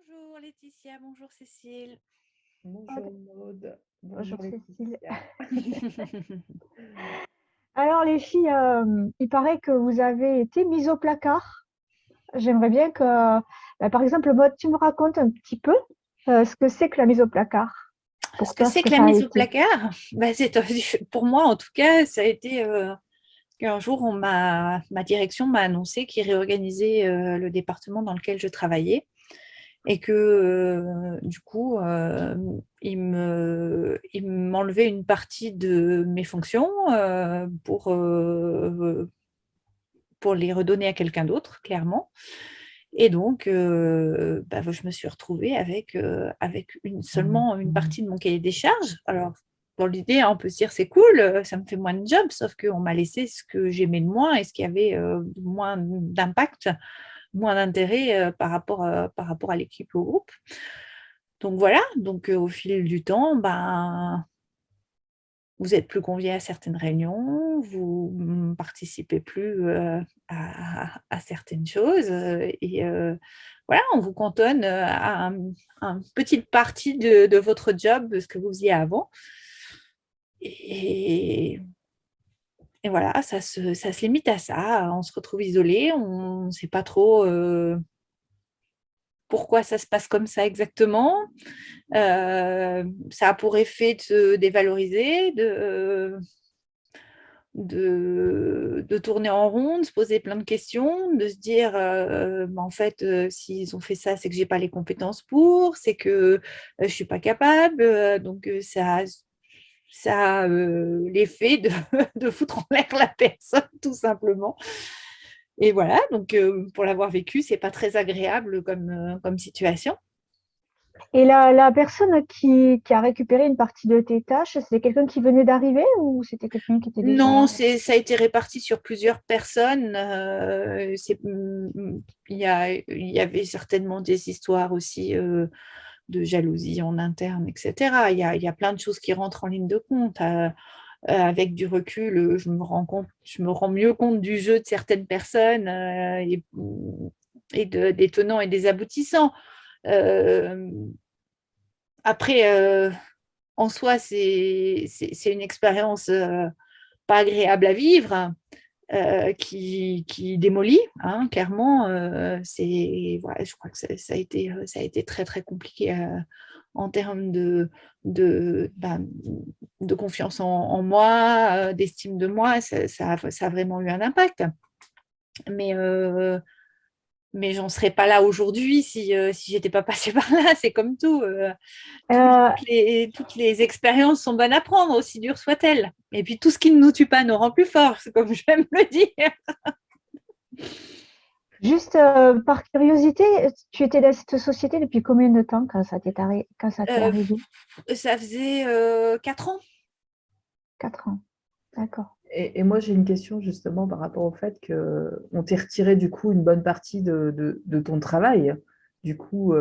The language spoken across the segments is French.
Bonjour Laetitia, bonjour Cécile. Bonjour Aude. Maude, Bonjour bonjour Cécile. Laetitia. Alors les filles, il paraît que vous avez été mises au placard. J'aimerais bien que, par exemple, Maud, tu me racontes un petit peu ce que c'est que la mise au placard. Ce Pour que toi, ce c'est que que la ça a mise au été. placard, pour moi en tout cas, ça a été qu'un jour ma direction m'a annoncé qu'ils réorganisaient le département dans lequel je travaillais et que du coup, ils m'enlevaient une partie de mes fonctions pour les redonner à quelqu'un d'autre, clairement. Et donc, je me suis retrouvée avec seulement une partie de mon cahier des charges. Alors, dans l'idée, hein, on peut se dire c'est cool, ça me fait moins de job, sauf qu'on m'a laissé ce que j'aimais le moins et ce qui avait moins d'impact, moins d'intérêt par rapport à l'équipe, au groupe. Donc voilà, donc au fil du temps, vous êtes plus conviés à certaines réunions, vous ne participez plus à certaines choses et voilà, on vous cantonne à une petite partie de votre job, de ce que vous faisiez avant. Et, et voilà, ça se limite à ça. On se retrouve isolé, on ne sait pas trop pourquoi ça se passe comme ça exactement. Ça a pour effet de se dévaloriser, de tourner en rond, de se poser plein de questions, de se dire en fait, s'ils ont fait ça, c'est que j'ai pas les compétences pour, c'est que je suis pas capable. Donc ça a l'effet de foutre en l'air la personne, tout simplement. Et voilà, donc pour l'avoir vécu, c'est pas très agréable comme situation. Et la personne qui a récupéré une partie de tes tâches, c'était quelqu'un qui venait d'arriver ou c'était quelqu'un qui était déjà... Non, ça a été réparti sur plusieurs personnes. Il y avait certainement des histoires aussi de jalousie en interne, etc. Il y a plein de choses qui rentrent en ligne de compte. Avec du recul, je me rends mieux compte du jeu de certaines personnes des tenants et des aboutissants. Euh, après, en soi, c'est une expérience pas agréable à vivre, qui démolit, hein, clairement. Voilà, je crois que ça a été très, très compliqué en termes de confiance en moi, d'estime de moi. Ça a vraiment eu un impact. Mais, euh, mais j'en serais pas là aujourd'hui si j'étais pas passée par là. C'est comme tout. Euh, Toutes les expériences sont bonnes à prendre, aussi dures soient-elles. Et puis tout ce qui ne nous tue pas nous rend plus forts, c'est comme j'aime le dire. Juste par curiosité, tu étais dans cette société depuis combien de temps quand quand ça t'est Euh, arrivé? Ça faisait 4 ans. 4 ans. D'accord. Et moi, j'ai une question justement par rapport au fait qu'on t'ait retiré du coup une bonne partie de ton travail. Du coup,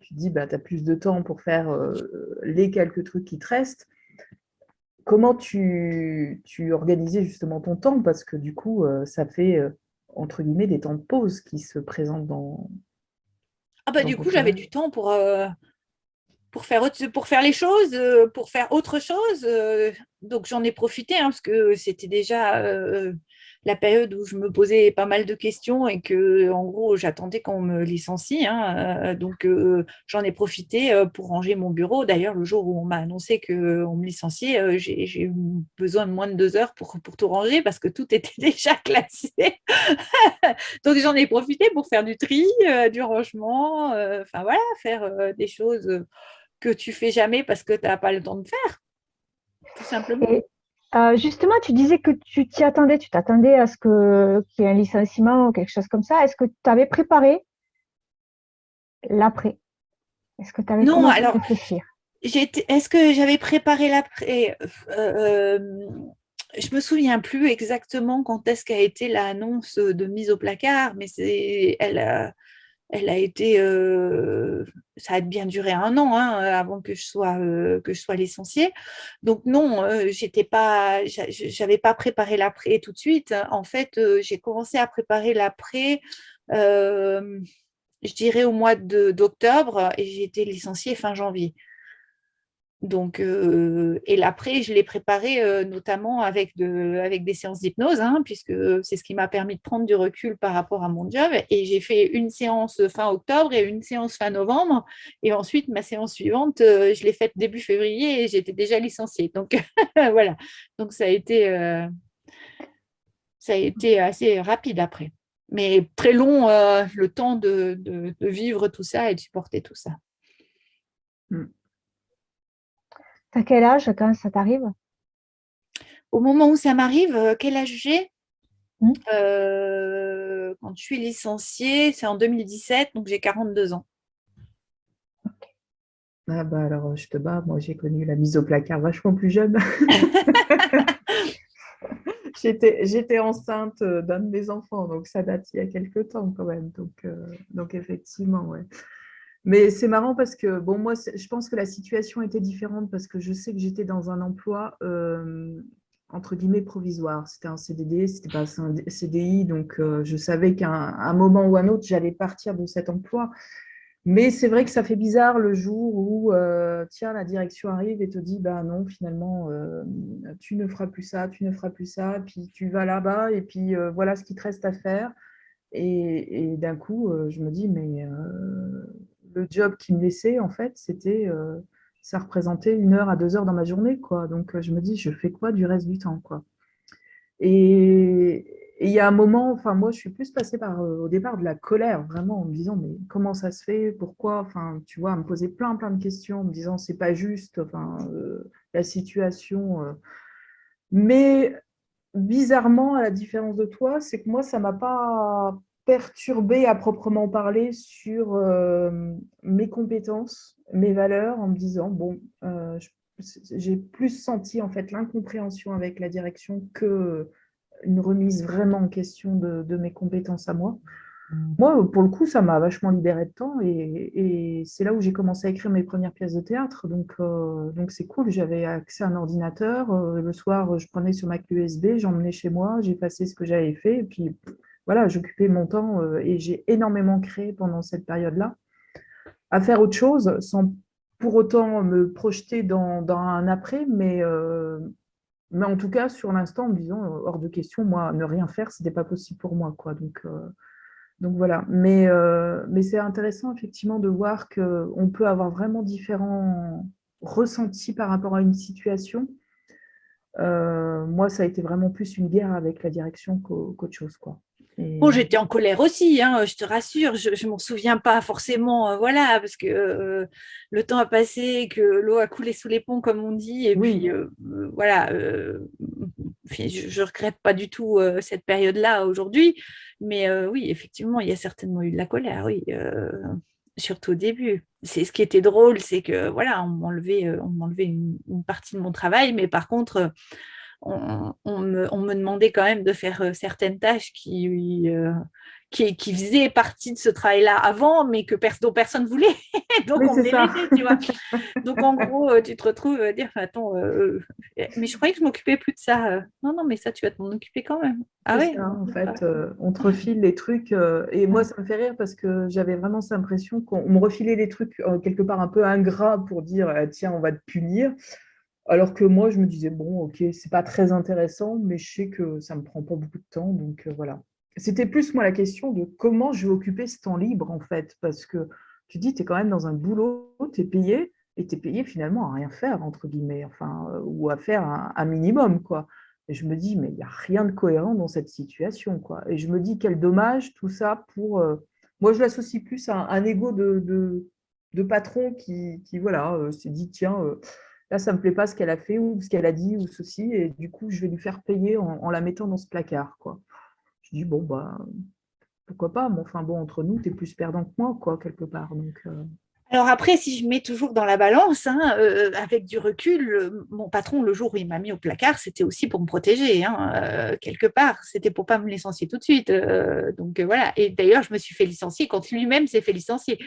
tu te dis, bah, tu as plus de temps pour faire les quelques trucs qui te restent. Comment tu organisais justement ton temps? Parce que du coup, ça fait, entre guillemets, des temps de pause qui se présentent Ah bah dans du ton coup, j'avais travail. du temps pour faire les choses, pour faire autre chose. Donc j'en ai profité hein, parce que c'était déjà la période où je me posais pas mal de questions et que en gros j'attendais qu'on me licencie. Hein. Donc j'en ai profité pour ranger mon bureau. D'ailleurs, le jour où on m'a annoncé qu'on me licenciait, j'ai eu besoin de moins de 2 heures pour tout ranger parce que tout était déjà classé. Donc j'en ai profité pour faire du tri, du rangement, enfin voilà, faire des choses que tu fais jamais parce que tu n'as pas le temps de faire, tout simplement. Et justement, tu disais que tu t'attendais à ce qu'il y ait un licenciement ou quelque chose comme ça. Est-ce que tu avais préparé l'après? Est-ce que tu avais Non, commencé à alors, réfléchir? est-ce que j'avais préparé l'après Je me souviens plus exactement quand est-ce qu'a été l'annonce de mise au placard, mais elle a été, ça a bien duré 1 an hein, avant que je sois licenciée. Donc non, j'avais pas préparé l'après tout de suite. En fait, j'ai commencé à préparer l'après. euh, je dirais au mois d'octobre, et j'ai été licenciée fin janvier. Donc, et l'après, je l'ai préparé notamment avec des séances d'hypnose, hein, puisque c'est ce qui m'a permis de prendre du recul par rapport à mon job. Et j'ai fait une séance fin octobre et une séance fin novembre. Et ensuite, ma séance suivante, je l'ai faite début février et j'étais déjà licenciée. Donc, voilà. Donc, ça a été assez rapide après. Mais très long, le temps de vivre tout ça et de supporter tout ça. Mm. T'as quel âge quand ça t'arrive? Au moment où ça m'arrive, quel âge j'ai? Hmm. Quand je suis licenciée, c'est en 2017, donc j'ai 42 ans. Ah bah alors, je te bats, moi j'ai connu la mise au placard vachement plus jeune. J'étais enceinte d'un de mes enfants, donc ça date il y a quelques temps quand même. Donc effectivement, ouais. Mais c'est marrant parce que, bon, moi, je pense que la situation était différente parce que je sais que j'étais dans un emploi, entre guillemets, provisoire. C'était un CDD, c'était pas un CDI, donc je savais qu'à un moment ou un autre, j'allais partir de cet emploi. Mais c'est vrai que ça fait bizarre le jour où, tiens, la direction arrive et te dit, bah non, finalement, tu ne feras plus ça, tu ne feras plus ça, puis tu vas là-bas et puis voilà ce qu'il te reste à faire. Et d'un coup, je me dis, mais le job qui me laissait, en fait, ça représentait 1 heure à 2 heures dans ma journée, quoi. Donc, je me dis, je fais quoi du reste du temps, quoi. Et il y a un moment, enfin, moi, je suis plus passée par, au départ, de la colère, vraiment, en me disant, mais comment ça se fait? Pourquoi? Enfin, tu vois, à me poser plein de questions, en me disant, c'est pas juste, enfin, la situation. Mais bizarrement, à la différence de toi, c'est que moi, ça m'a pas perturbée à proprement parler sur mes compétences, mes valeurs, en me disant, bon, j'ai plus senti en fait l'incompréhension avec la direction que une remise vraiment en question de mes compétences à moi. Moi, pour le coup, ça m'a vachement libéré de temps et c'est là où j'ai commencé à écrire mes premières pièces de théâtre. Donc c'est cool, j'avais accès à un ordinateur. Le soir, je prenais sur ma clé USB, j'emmenais chez moi, j'effaçais ce que j'avais fait et puis voilà, j'occupais mon temps et j'ai énormément créé pendant cette période-là. À faire autre chose sans pour autant me projeter dans un après, mais en tout cas, sur l'instant, en me disant hors de question, moi, ne rien faire, c'était pas possible pour moi, quoi. Donc voilà, mais c'est intéressant effectivement de voir qu'on peut avoir vraiment différents ressentis par rapport à une situation. Moi, ça a été vraiment plus une guerre avec la direction qu'autre chose, quoi. Bon, Et j'étais en colère aussi, hein, je te rassure. Je ne m'en souviens pas forcément, voilà, parce que le temps a passé, que l'eau a coulé sous les ponts, comme on dit, et puis oui, voilà. Puis je ne regrette pas du tout cette période-là aujourd'hui, mais oui, effectivement, il y a certainement eu de la colère, oui, surtout au début. C'est ce qui était drôle, c'est que voilà, on m'enlevait une partie de mon travail, mais par contre on me demandait quand même de faire certaines tâches qui faisaient partie de ce travail-là avant, mais dont personne ne voulait. Donc, oui, on me c'est les ça. laissait, tu vois. Donc, en gros, tu te retrouves à dire, attends, mais je croyais que je m'occupais plus de ça. Non, non, mais ça, tu vas t'en occuper quand même. Ah C'est ouais? ça, en fait, on te refile les trucs. Et moi, ça me fait rire parce que j'avais vraiment cette impression qu'on me refilait les trucs quelque part un peu ingrats pour dire, tiens, on va te punir. Alors que moi, je me disais, bon, ok, c'est pas très intéressant, mais je sais que ça me prend pas beaucoup de temps, donc voilà. C'était plus moi la question de comment je vais occuper ce temps libre, en fait, parce que tu dis, tu es quand même dans un boulot, tu es payé, et tu es payé finalement à rien faire, entre guillemets, enfin, ou à faire un minimum, quoi. Et je me dis, mais il n'y a rien de cohérent dans cette situation, quoi. Et je me dis, quel dommage tout ça pour. Moi, je l'associe plus à un ego de patron qui voilà, s'est dit, tiens. Là, ça ne me plaît pas ce qu'elle a fait ou ce qu'elle a dit ou ceci, et du coup, je vais lui faire payer en la mettant dans ce placard, quoi. Je dis, bon, bah, pourquoi pas, mais enfin, bon, entre nous, tu es plus perdant que moi, quoi, quelque part. Alors après, si je mets toujours dans la balance, hein, avec du recul, mon patron, le jour où il m'a mis au placard, c'était aussi pour me protéger, hein, quelque part. C'était pour pas me licencier tout de suite. Donc voilà. Et d'ailleurs, je me suis fait licencier quand lui-même s'est fait licencier.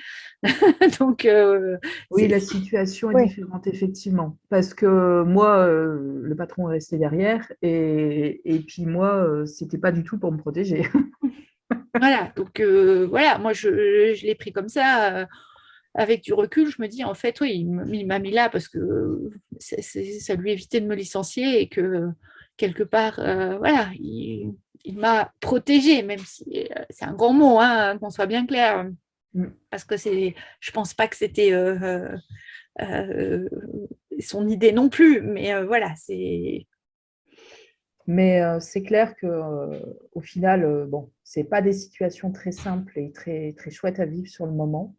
Donc Oui, c'est la situation est Oui. différente, effectivement, parce que moi, le patron est resté derrière, et puis moi, c'était pas du tout pour me protéger. Voilà, donc voilà, moi je l'ai pris comme ça. Avec du recul, je me dis, en fait, oui, il m'a mis là parce que ça lui évitait de me licencier et que quelque part, voilà, il m'a protégée, même si c'est un grand mot, hein, qu'on soit bien clair, Mm. parce que je pense pas que c'était euh, son idée non plus, mais voilà, c'est. Mais c'est clair que au final, bon, c'est pas des situations très simples et très, très chouettes à vivre sur le moment.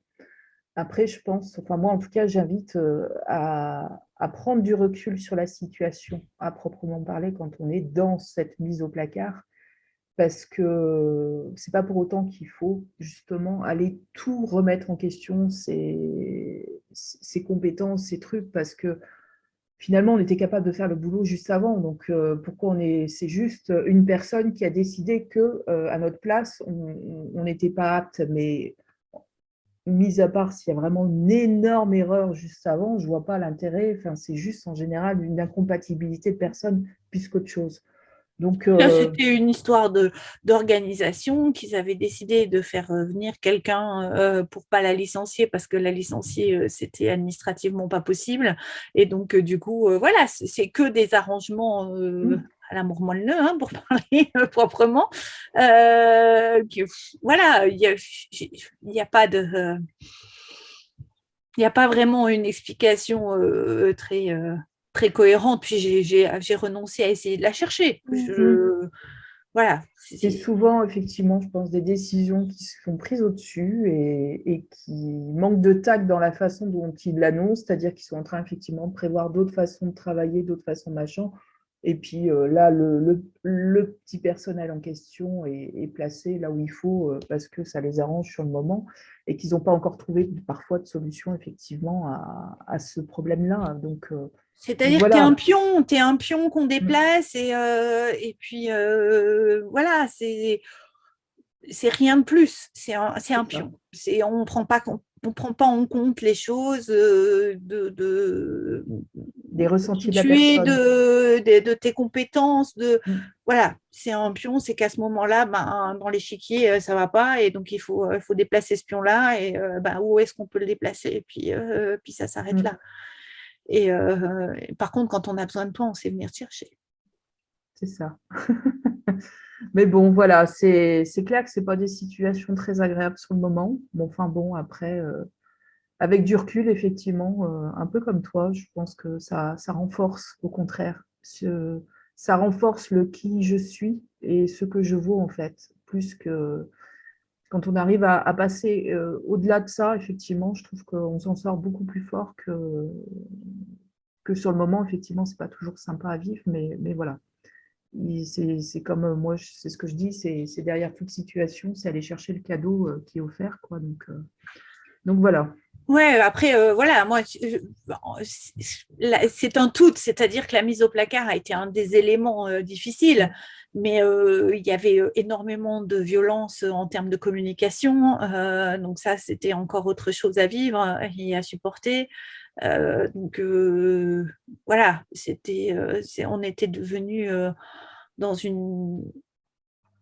Après, je pense, enfin moi en tout cas, j'invite à prendre du recul sur la situation, à proprement parler, quand on est dans cette mise au placard, parce que c'est pas pour autant qu'il faut justement aller tout remettre en question, ses compétences, ses trucs, parce que finalement, on était capable de faire le boulot juste avant. Donc, pourquoi c'est juste une personne qui a décidé que, à notre place, on n'était pas apte. Mais mis à part s'il y a vraiment une énorme erreur juste avant, je ne vois pas l'intérêt. Enfin, c'est juste en général une incompatibilité de personnes plus qu'autre chose. Donc, Là, c'était une histoire d'organisation qu'ils avaient décidé de faire venir quelqu'un pour pas la licencier parce que la licencier, c'était administrativement pas possible. Et donc, du coup, voilà, c'est que des arrangements à l'amour moelle, hein, pour parler proprement. Voilà, il y a pas de. Il n'y a pas vraiment une explication très cohérente. Puis j'ai renoncé à essayer de la chercher. Voilà. c'est souvent, effectivement, je pense, des décisions qui sont prises au-dessus et qui manquent de tact dans la façon dont ils l'annoncent, c'est-à-dire qu'ils sont en train, effectivement, de prévoir d'autres façons de travailler, d'autres façons de machin. Et puis là, le petit personnel en question est placé là où il faut parce que ça les arrange sur le moment et qu'ils n'ont pas encore trouvé parfois de solution, effectivement, à ce problème-là. Donc C'est-à-dire que voilà. t'es un pion qu'on déplace et puis voilà, c'est rien de plus. C'est un C'est ça. pion. On prend pas en compte les choses Des de qui ressentis de la tu es, personne. de tes compétences, Mm, voilà, c'est un pion, c'est qu'à ce moment-là, ben, dans l'échiquier, ça va pas, et donc faut déplacer ce pion-là, et ben, où est-ce qu'on peut le déplacer, et puis ça s'arrête mm. là. Et par contre, quand on a besoin de toi, on sait venir te chercher. C'est ça. Mais bon, voilà, c'est clair que ce pas des situations très agréables sur le moment. Bon, enfin bon, après, avec du recul, effectivement, un peu comme toi, je pense que ça renforce, au contraire. Ça renforce le qui je suis et ce que je vaux, en fait. Plus que quand on arrive à passer au-delà de ça, effectivement, je trouve qu'on s'en sort beaucoup plus fort que sur le moment. Effectivement, c'est pas toujours sympa à vivre, mais voilà. C'est comme moi, c'est ce que je dis, c'est derrière toute situation, c'est aller chercher le cadeau qui est offert, quoi. Donc voilà. Ouais, après, voilà, moi, c'est un tout, c'est-à-dire que la mise au placard a été un des éléments difficiles, mais il y avait énormément de violence en termes de communication, donc ça, c'était encore autre chose à vivre et à supporter. Donc voilà, on était devenus dans une,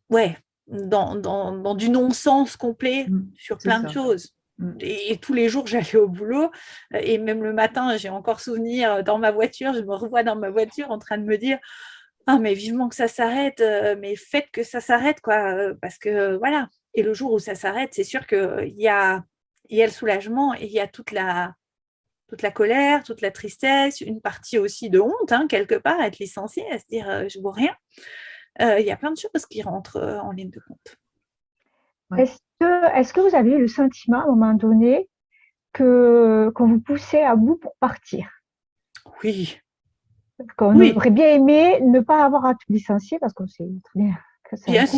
ouais, dans du non-sens complet sur C'est plein de ça. choses. Mm. Et tous les jours, j'allais au boulot. Et même le matin, j'ai encore souvenir dans ma voiture, je me revois dans ma voiture en train de me dire, ah, mais vivement que ça s'arrête, mais faites que ça s'arrête, quoi. Parce que voilà. Et le jour où ça s'arrête, c'est sûr il y a le soulagement et il y a toute la colère, toute la tristesse, une partie aussi de honte, hein, quelque part, à être licencié, à se dire, je ne vaux rien. Il y a plein de choses qui rentrent en ligne de compte. Ouais. Est-ce que vous avez eu le sentiment à un moment donné qu'on vous poussait à bout pour partir? Oui, Qu'on oui, aurait bien aimé ne pas avoir à te licencier parce qu'on sait très bien que ça a un coût.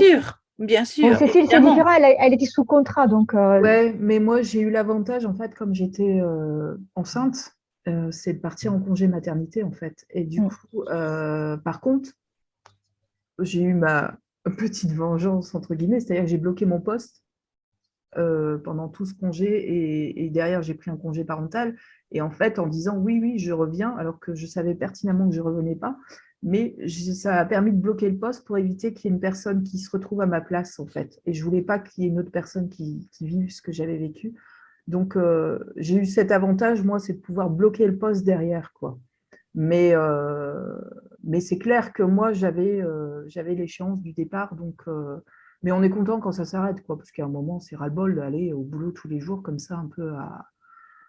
bien Bon, sûr, Cécile, c'est évidemment. différent, elle était sous contrat, donc Ouais, mais moi, j'ai eu l'avantage, en fait, comme j'étais enceinte, c'est de partir en congé maternité, en fait. Et du mm, coup, par contre, j'ai eu ma petite vengeance, entre guillemets, c'est-à-dire que j'ai bloqué mon poste pendant tout ce congé et derrière, j'ai pris un congé parental. Et en fait, en disant oui, oui, je reviens, alors que je savais pertinemment que je ne revenais pas. Mais ça a permis de bloquer le poste pour éviter qu'il y ait une personne qui se retrouve à ma place, en fait. Et je ne voulais pas qu'il y ait une autre personne qui vive ce que j'avais vécu. Donc, j'ai eu cet avantage, moi, c'est de pouvoir bloquer le poste derrière, quoi. Mais c'est clair que moi, j'avais l'échéance du départ. Donc, mais on est content quand ça s'arrête, quoi, parce qu'à un moment, c'est ras-le-bol d'aller au boulot tous les jours comme ça, un peu à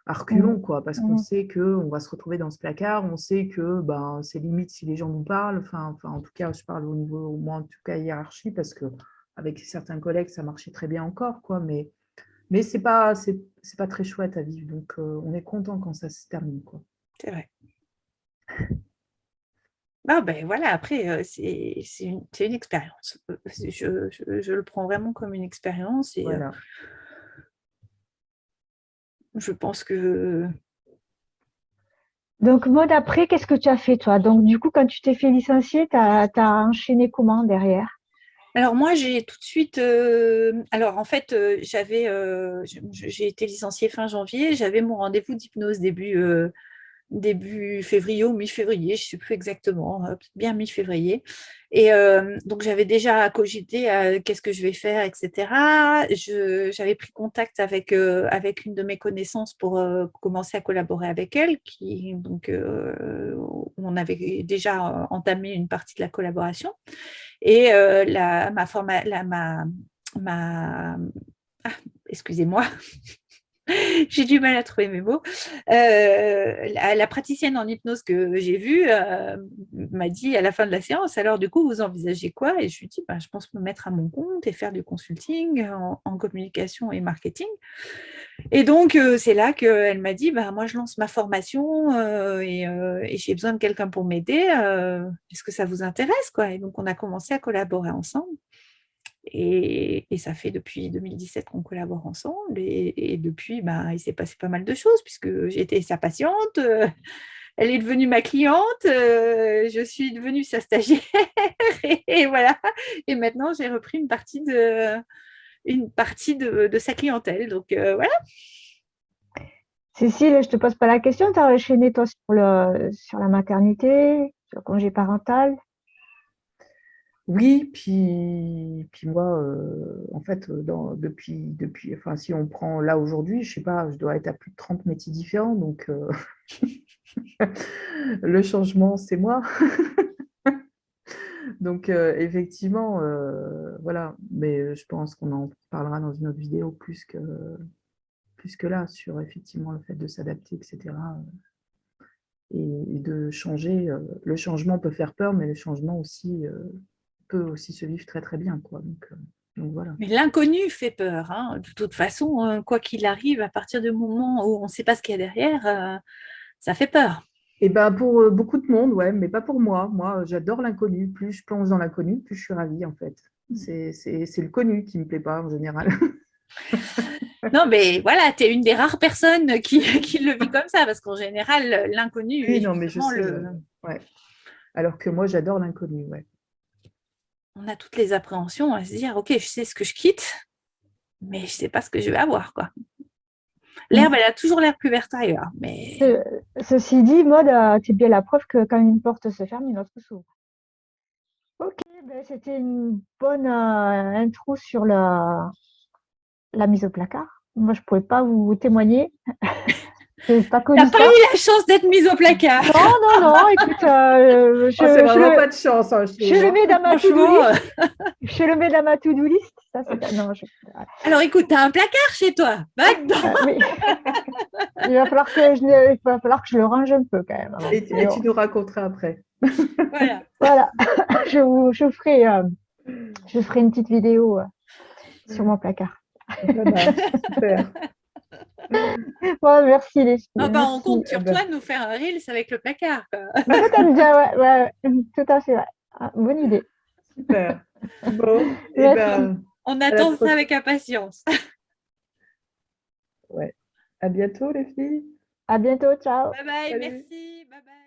reculons, quoi, parce qu'on sait qu'on va se retrouver dans ce placard, on sait que ben, c'est limite si les gens nous parlent. Enfin, en tout cas, je parle au niveau, au moins, en tout cas, hiérarchie, parce que avec certains collègues, ça marchait très bien encore, quoi, mais c'est pas très chouette à vivre. Donc, on est content quand ça se termine, quoi. C'est vrai. Non, ben voilà, après, c'est une expérience. Je le prends vraiment comme une expérience et Voilà. je pense que... Donc, mode après, qu'est-ce que tu as fait, toi? Donc, du coup, quand tu t'es fait licencier, tu as enchaîné comment derrière? Alors moi, j'ai tout de suite... alors en fait, j'ai été licenciée fin janvier, j'avais mon rendez-vous d'hypnose début février ou mi-février, je ne sais plus exactement, bien mi-février. Et donc, j'avais déjà cogité qu'est-ce que je vais faire, etc. J'avais pris contact avec une de mes connaissances pour commencer à collaborer avec elle. Donc, on avait déjà entamé une partie de la collaboration. Et ah, excusez-moi, j'ai du mal à trouver mes mots. La praticienne en hypnose que j'ai vue m'a dit à la fin de la séance, alors du coup, vous envisagez quoi? Et je lui ai dit, bah, je pense me mettre à mon compte et faire du consulting en communication et marketing. Et donc, c'est là qu'elle m'a dit, bah, moi, je lance ma formation et j'ai besoin de quelqu'un pour m'aider. Est-ce que ça vous intéresse, quoi? Et donc, on a commencé à collaborer ensemble. Et ça fait depuis 2017 qu'on collabore ensemble. Et depuis, bah, il s'est passé pas mal de choses puisque j'ai été sa patiente. Elle est devenue ma cliente. Je suis devenue sa stagiaire. Et voilà. Et maintenant, j'ai repris une partie de sa clientèle. Donc, voilà. Cécile, je te pose pas la question, tu as enchaîné, toi, sur la maternité, sur le congé parental. Oui, puis moi, en fait, enfin, si on prend là aujourd'hui, je sais pas, je dois être à plus de 30 métiers différents, donc le changement, c'est moi. Donc, effectivement, voilà, mais je pense qu'on en parlera dans une autre vidéo plus que là, sur effectivement le fait de s'adapter, etc. Et de changer. Le changement peut faire peur, mais le changement aussi peut aussi se vivre très très bien, quoi. Donc voilà. Mais l'inconnu fait peur, hein. De toute façon, quoi qu'il arrive, à partir du moment où on ne sait pas ce qu'il y a derrière, ça fait peur. Et ben pour beaucoup de monde, ouais, mais pas pour moi. Moi, j'adore l'inconnu. Plus je plonge dans l'inconnu, plus je suis ravie, en fait. C'est le connu qui me plaît pas en général. Non, mais voilà, tu es une des rares personnes qui le vit comme ça, parce qu'en général, l'inconnu Oui, est non, mais je justement sais. Ouais. Alors que moi, j'adore l'inconnu, ouais. On a toutes les appréhensions à se dire, ok, je sais ce que je quitte, mais je ne sais pas ce que je vais avoir, quoi. L'herbe, elle a toujours l'air plus verte ailleurs, mais... Ceci dit, Maud, tu es bien la preuve que quand une porte se ferme, une autre s'ouvre. Ok, ben, c'était une bonne intro sur la mise au placard. Moi, je ne pouvais pas vous témoigner. Je n'ai pas connu T'as pas ça. eu la chance d'être mise au placard. Non, écoute, c'est vraiment pas de chance, hein, je le mets dans ma to-do Franchement, list. Je le mets dans ma to-do list. Ça, c'est... Non, alors écoute, t'as un placard chez toi. Va dedans. oui. Il va falloir que je le range un peu quand même. Avant. Et tu nous raconteras après. Voilà. Voilà. Je ferai une petite vidéo sur mon placard. Ça marche, super. Bon, merci les filles. Ah ben, on Merci. compte sur toi de nous faire un Reels avec le placard, quoi. Peut-être déjà, ouais, tout à fait. Ouais. Ah, bonne idée. Super. Bon, et Merci. ben, On à la attend ça prochaine. avec impatience. Ouais. À bientôt, les filles. À bientôt. Ciao. Bye bye, Salut. merci. Bye bye.